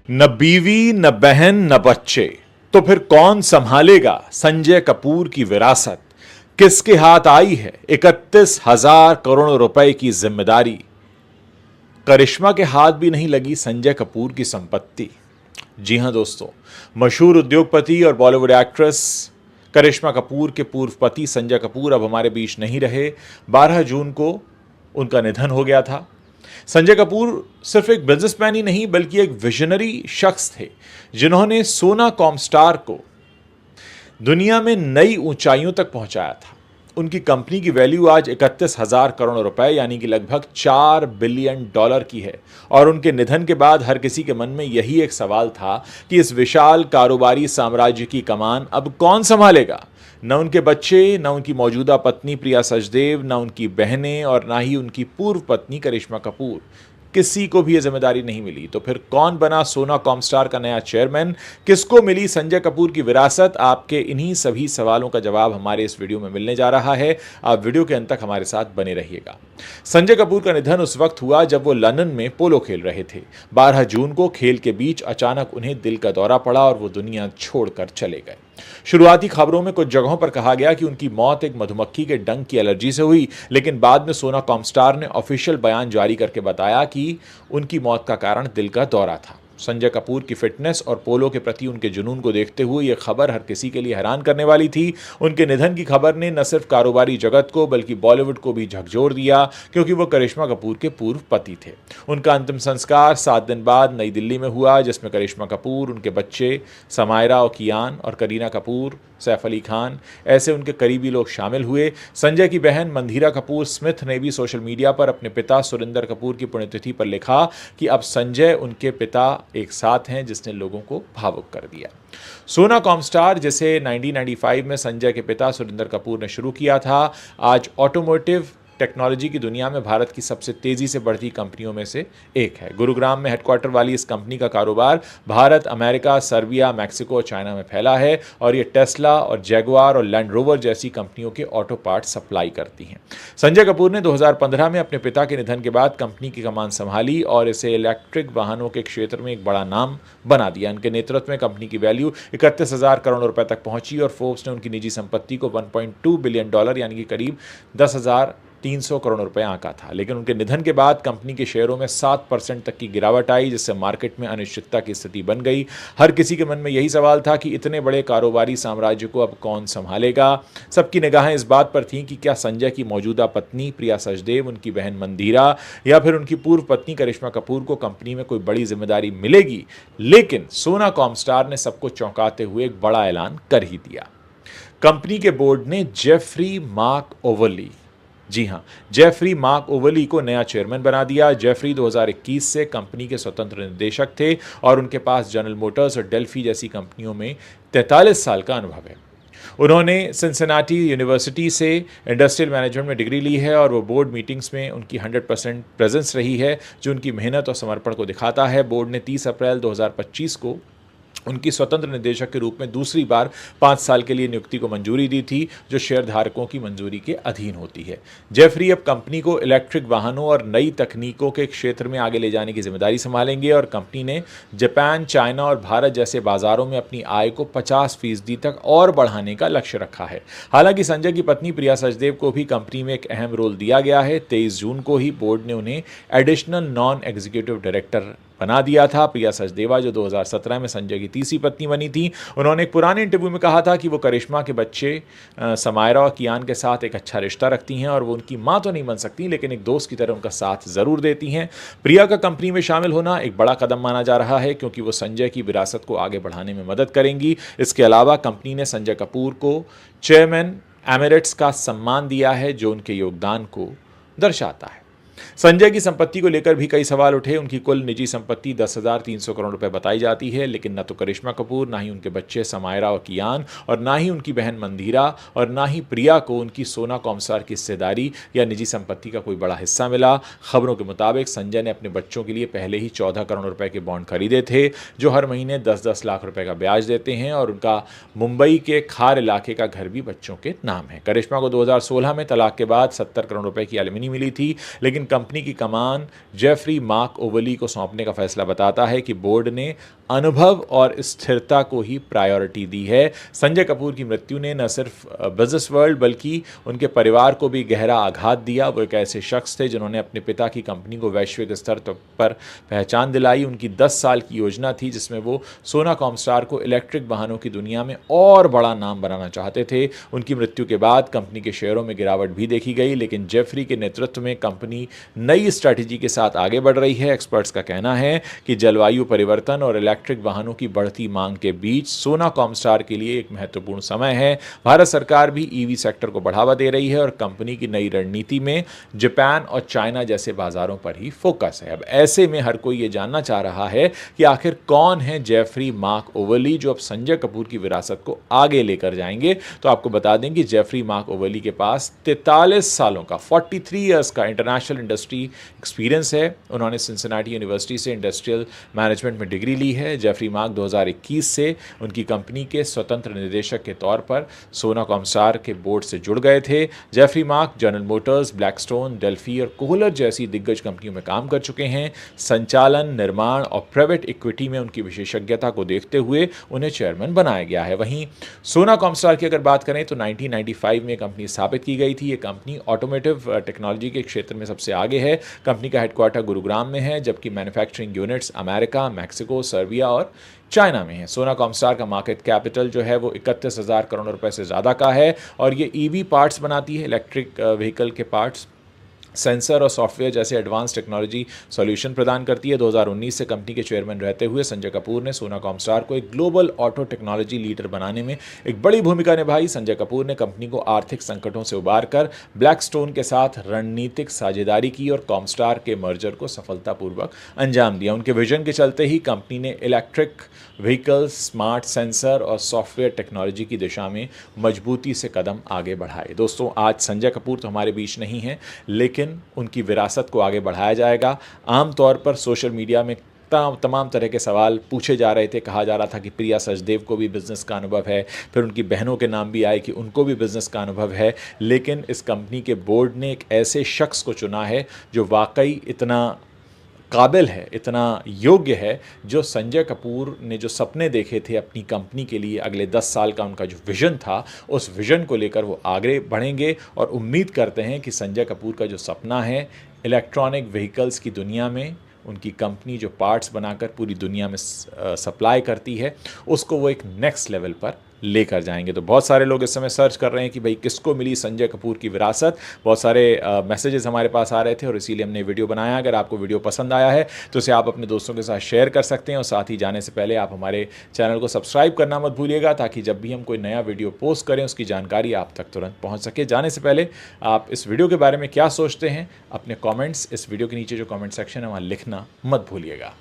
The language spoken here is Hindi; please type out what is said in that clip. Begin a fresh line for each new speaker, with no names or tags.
न बीवी न बहन न बच्चे, तो फिर कौन संभालेगा संजय कपूर की विरासत। किसके हाथ आई है 31,000 करोड़ रुपए की जिम्मेदारी। करिश्मा के हाथ भी नहीं लगी संजय कपूर की संपत्ति। जी हां दोस्तों, मशहूर उद्योगपति और बॉलीवुड एक्ट्रेस करिश्मा कपूर के पूर्व पति संजय कपूर अब हमारे बीच नहीं रहे। 12 जून को उनका निधन हो गया था। संजय कपूर सिर्फ एक बिजनेसमैन ही नहीं बल्कि एक विजनरी शख्स थे, जिन्होंने सोना कॉमस्टार को दुनिया में नई ऊंचाइयों तक पहुंचाया था। उनकी कंपनी की वैल्यू आज 31,000 करोड़ रुपए यानी कि लगभग $4 बिलियन की है। और उनके निधन के बाद हर किसी के मन में यही एक सवाल था कि इस विशाल कारोबारी साम्राज्य की कमान अब कौन संभालेगा। न उनके बच्चे, न उनकी मौजूदा पत्नी प्रिया सचदेव, न उनकी बहनें और ना ही उनकी पूर्व पत्नी करिश्मा कपूर, किसी को भी यह जिम्मेदारी नहीं मिली। तो फिर कौन बना सोना कॉमस्टार का नया चेयरमैन, किसको मिली संजय कपूर की विरासत। आपके इन्हीं सभी सवालों का जवाब हमारे इस वीडियो में मिलने जा रहा है। आप वीडियो के अंत तक हमारे साथ बने रहिएगा। संजय कपूर का निधन उस वक्त हुआ जब वो लंदन में पोलो खेल रहे थे। 12 जून को खेल के बीच अचानक उन्हें दिल का दौरा पड़ा और वो दुनिया छोड़कर चले गए। शुरुआती खबरों में कुछ जगहों पर कहा गया कि उनकी मौत एक मधुमक्खी के डंक की एलर्जी से हुई, लेकिन बाद में सोना कॉमस्टार ने ऑफिशियल बयान जारी करके बताया कि उनकी मौत का कारण दिल का दौरा था। संजय कपूर की फिटनेस और पोलो के प्रति उनके जुनून को देखते हुए यह खबर हर किसी के लिए हैरान करने वाली थी। उनके निधन की खबर ने न सिर्फ कारोबारी जगत को बल्कि बॉलीवुड को भी झकझोर दिया, क्योंकि वो करिश्मा कपूर के पूर्व पति थे। उनका अंतिम संस्कार 7 दिन बाद नई दिल्ली में हुआ, जिसमें करिश्मा कपूर, उनके बच्चे समायरा और कियान और करीना कपूर, सैफ अली खान ऐसे उनके करीबी लोग शामिल हुए। संजय की बहन मंधीरा कपूर स्मिथ ने भी सोशल मीडिया पर अपने पिता सुरिंदर कपूर की पुण्यतिथि पर लिखा कि अब संजय उनके पिता एक साथ हैं, जिसने लोगों को भावुक कर दिया। सोना कॉमस्टार, जिसे 1995 में संजय के पिता सुरिंदर कपूर ने शुरू किया था, आज ऑटोमोटिव टेक्नोलॉजी की दुनिया में भारत की सबसे तेजी से बढ़ती कंपनियों में से एक है। गुरुग्राम में हेडक्वार्टर वाली इस कंपनी का कारोबार भारत, अमेरिका, सर्बिया, मैक्सिको और चाइना में फैला है और ये टेस्ला और जैगुआर और लैंड रोवर जैसी कंपनियों के ऑटो पार्ट सप्लाई करती हैं। संजय कपूर ने 2015 में अपने पिता के निधन के बाद कंपनी की कमान संभाली और इसे इलेक्ट्रिक वाहनों के क्षेत्र में एक बड़ा नाम बना दिया। उनके नेतृत्व में कंपनी की वैल्यू 31,000 करोड़ रुपए तक पहुंची और फोर्ब्स ने उनकी निजी संपत्ति को $1.2 बिलियन यानी कि करीब 10,300 करोड़ रुपए आंका था। लेकिन उनके निधन के बाद कंपनी के शेयरों में 7% तक की गिरावट आई, जिससे मार्केट में अनिश्चितता की स्थिति बन गई। हर किसी के मन में यही सवाल था कि इतने बड़े कारोबारी साम्राज्य को अब कौन संभालेगा। सबकी निगाहें इस बात पर थीं कि क्या संजय की मौजूदा पत्नी प्रिया सचदेव, उनकी बहन मंधीरा या फिर उनकी पूर्व पत्नी करिश्मा कपूर को कंपनी में कोई बड़ी जिम्मेदारी मिलेगी। लेकिन सोना कॉमस्टार ने सबको चौंकाते हुए एक बड़ा ऐलान कर ही दिया। कंपनी के बोर्ड ने जेफरी मार्क ओवरली, जी हां, जेफरी मार्क ओवरली को नया चेयरमैन बना दिया। जेफरी 2021 से कंपनी के स्वतंत्र निदेशक थे और उनके पास जनरल मोटर्स और डेल्फी जैसी कंपनियों में 43 साल का अनुभव है। उन्होंने सिंसिनाटी यूनिवर्सिटी से इंडस्ट्रियल मैनेजमेंट में डिग्री ली है और वो बोर्ड मीटिंग्स में उनकी 100% प्रेजेंस रही है, जो उनकी मेहनत और समर्पण को दिखाता है। बोर्ड ने 30 अप्रैल 2025 को उनकी स्वतंत्र निदेशक के रूप में दूसरी बार 5 साल के लिए नियुक्ति को मंजूरी दी थी, जो शेयरधारकों की मंजूरी के अधीन होती है। जेफरी अब कंपनी को इलेक्ट्रिक वाहनों और नई तकनीकों के क्षेत्र में आगे ले जाने की जिम्मेदारी संभालेंगे और कंपनी ने जापान, चाइना और भारत जैसे बाजारों में अपनी आय को 50% तक और बढ़ाने का लक्ष्य रखा है। हालांकि संजय की पत्नी प्रिया सचदेव को भी कंपनी में एक अहम रोल दिया गया है। 23 जून को ही बोर्ड ने उन्हें एडिशनल नॉन एग्जीक्यूटिव डायरेक्टर बना दिया था। प्रिया सचदेवा, जो 2017 में संजय की तीसरी पत्नी बनी थी, उन्होंने एक पुराने इंटरव्यू में कहा था कि वो करिश्मा के बच्चे समायरा और कियान के साथ एक अच्छा रिश्ता रखती हैं और वो उनकी मां तो नहीं बन सकती, लेकिन एक दोस्त की तरह उनका साथ जरूर देती हैं। प्रिया का कंपनी में शामिल होना एक बड़ा कदम माना जा रहा है, क्योंकि वो संजय की विरासत को आगे बढ़ाने में मदद करेंगी। इसके अलावा कंपनी ने संजय कपूर को चेयरमैन एमिरेट्स का सम्मान दिया है, जो उनके योगदान को दर्शाता है। संजय की संपत्ति को लेकर भी कई सवाल उठे। उनकी कुल निजी संपत्ति 10,300 करोड़ रुपए बताई जाती है, लेकिन न तो करिश्मा कपूर, ना ही उनके बच्चे समायरा और कियान और ना ही उनकी बहन मंधीरा और ना ही प्रिया को उनकी सोना कॉमस्टार की हिस्सेदारी या निजी संपत्ति का कोई बड़ा हिस्सा मिला। खबरों के मुताबिक संजय ने अपने बच्चों के लिए पहले ही 14 करोड़ रुपए के बॉन्ड खरीदे थे, जो हर महीने 10-10 लाख रुपए का ब्याज देते हैं और उनका मुंबई के खार इलाके का घर भी बच्चों के नाम है। करिश्मा को 2016 में तलाक के बाद 70 करोड़ रुपए की एलिमनी मिली थी, लेकिन कंपनी की कमान जेफरी मार्क ओवली को सौंपने का फैसला बताता है कि बोर्ड ने अनुभव और स्थिरता को ही प्रायोरिटी दी है। संजय कपूर की मृत्यु ने न सिर्फ बिजनेस वर्ल्ड बल्कि उनके परिवार को भी गहरा आघात दिया। वो एक ऐसे शख्स थे जिन्होंने अपने पिता की कंपनी को वैश्विक स्तर पर पहचान दिलाई। उनकी 10 साल की योजना थी जिसमें वो सोना कॉमस्टार को इलेक्ट्रिक वाहनों की दुनिया में और बड़ा नाम बनाना चाहते थे। उनकी मृत्यु के बाद कंपनी के शेयरों में गिरावट भी देखी गई, लेकिन जेफरी के नेतृत्व में कंपनी नई स्ट्रैटेजी के साथ आगे बढ़ रही है। एक्सपर्ट्स का कहना है कि जलवायु परिवर्तन और इलेक्ट्रिक वाहनों की बढ़ती मांग के बीच सोना कॉमस्टार के लिए एक महत्वपूर्ण समय है। भारत सरकार भी ईवी सेक्टर को बढ़ावा दे रही है और कंपनी की नई रणनीति में जापान और चाइना जैसे बाजारों पर ही फोकस है। अब ऐसे में हर कोई ये जानना चाह रहा है कि आखिर कौन है जेफरी मार्क ओवली जो अब संजय कपूर की विरासत को आगे लेकर जाएंगे। तो आपको बता दें कि जेफरी मार्क ओवली के पास 43 सालों का 43 इयर्स का इंटरनेशनल इंडस्ट्री एक्सपीरियंस है। उन्होंने सिंसिनाटी यूनिवर्सिटी से इंडस्ट्रियल मैनेजमेंट में डिग्री ली है। जेफरी मार्क 2021 से उनकी कंपनी के स्वतंत्र निदेशक के तौर पर सोना कॉमस्टार के बोर्ड से जुड़ गए थे। Jeffrey Mark General Motors, Blackstone, Delphi और कोहलर जैसी दिग्गज कंपनियों में काम कर चुके हैं। संचालन, निर्माण और प्राइवेट इक्विटी में उनकी विशेषज्ञता को देखते हुए उन्हें चेयरमैन बनाया गया है। वहीं सोना कॉमस्टार की अगर बात करें तो 1995 में कंपनी स्थापित की गई थी। ये कंपनी ऑटोमोटिव टेक्नोलॉजी के क्षेत्र में सबसे आगे है। कंपनी का हेडक्वार्टर गुरुग्राम में है, जबकि manufacturing units America, Mexico, Serbia और चाइना में है। सोना कॉमस्टार का मार्केट कैपिटल जो है वो 31,000 करोड़ रुपए से ज़्यादा का है और ये ईवी पार्ट्स बनाती है, इलेक्ट्रिक व्हीकल के पार्ट्स, सेंसर और सॉफ्टवेयर जैसे एडवांस टेक्नोलॉजी सॉल्यूशन प्रदान करती है। 2019 से कंपनी के चेयरमैन रहते हुए संजय कपूर ने सोना कॉमस्टार को एक ग्लोबल ऑटो टेक्नोलॉजी लीडर बनाने में एक बड़ी भूमिका निभाई। संजय कपूर ने कंपनी को आर्थिक संकटों से उबारकर ब्लैकस्टोन के साथ रणनीतिक साझेदारी की और कॉमस्टार के मर्जर को सफलतापूर्वक अंजाम दिया। उनके विजन के चलते ही कंपनी ने इलेक्ट्रिक व्हीकल्स, स्मार्ट सेंसर और सॉफ्टवेयर टेक्नोलॉजी की दिशा में मजबूती से कदम आगे बढ़ाए। दोस्तों, आज संजय कपूर तो हमारे बीच नहीं हैं, लेकिन उनकी विरासत को आगे बढ़ाया जाएगा। आमतौर पर सोशल मीडिया में तमाम तरह के सवाल पूछे जा रहे थे। कहा जा रहा था कि प्रिया सचदेव को भी बिज़नेस का अनुभव है, फिर उनकी बहनों के नाम भी आए कि उनको भी बिज़नेस का अनुभव है, लेकिन इस कंपनी के बोर्ड ने एक ऐसे शख्स को चुना है जो वाकई इतना काबिल है, इतना योग्य है, जो संजय कपूर ने जो सपने देखे थे अपनी कंपनी के लिए, अगले 10 साल का उनका जो विज़न था, उस विज़न को लेकर वो आगे बढ़ेंगे और उम्मीद करते हैं कि संजय कपूर का जो सपना है इलेक्ट्रॉनिक व्हीकल्स की दुनिया में उनकी कंपनी जो पार्ट्स बनाकर पूरी दुनिया में सप्लाई करती है, उसको वो एक नेक्स्ट लेवल पर लेकर जाएंगे। तो बहुत सारे लोग इस समय सर्च कर रहे हैं कि भाई किसको मिली संजय कपूर की विरासत। बहुत सारे मैसेजेस हमारे पास आ रहे थे और इसीलिए हमने वीडियो बनाया। अगर आपको वीडियो पसंद आया है तो इसे आप अपने दोस्तों के साथ शेयर कर सकते हैं और साथ ही जाने से पहले आप हमारे चैनल को सब्सक्राइब करना मत भूलिएगा, ताकि जब भी हम कोई नया वीडियो पोस्ट करें उसकी जानकारी आप तक तुरंत पहुँच सके। जाने से पहले आप इस वीडियो के बारे में क्या सोचते हैं, अपने कॉमेंट्स इस वीडियो के नीचे जो कॉमेंट सेक्शन है वहाँ लिखना मत भूलिएगा।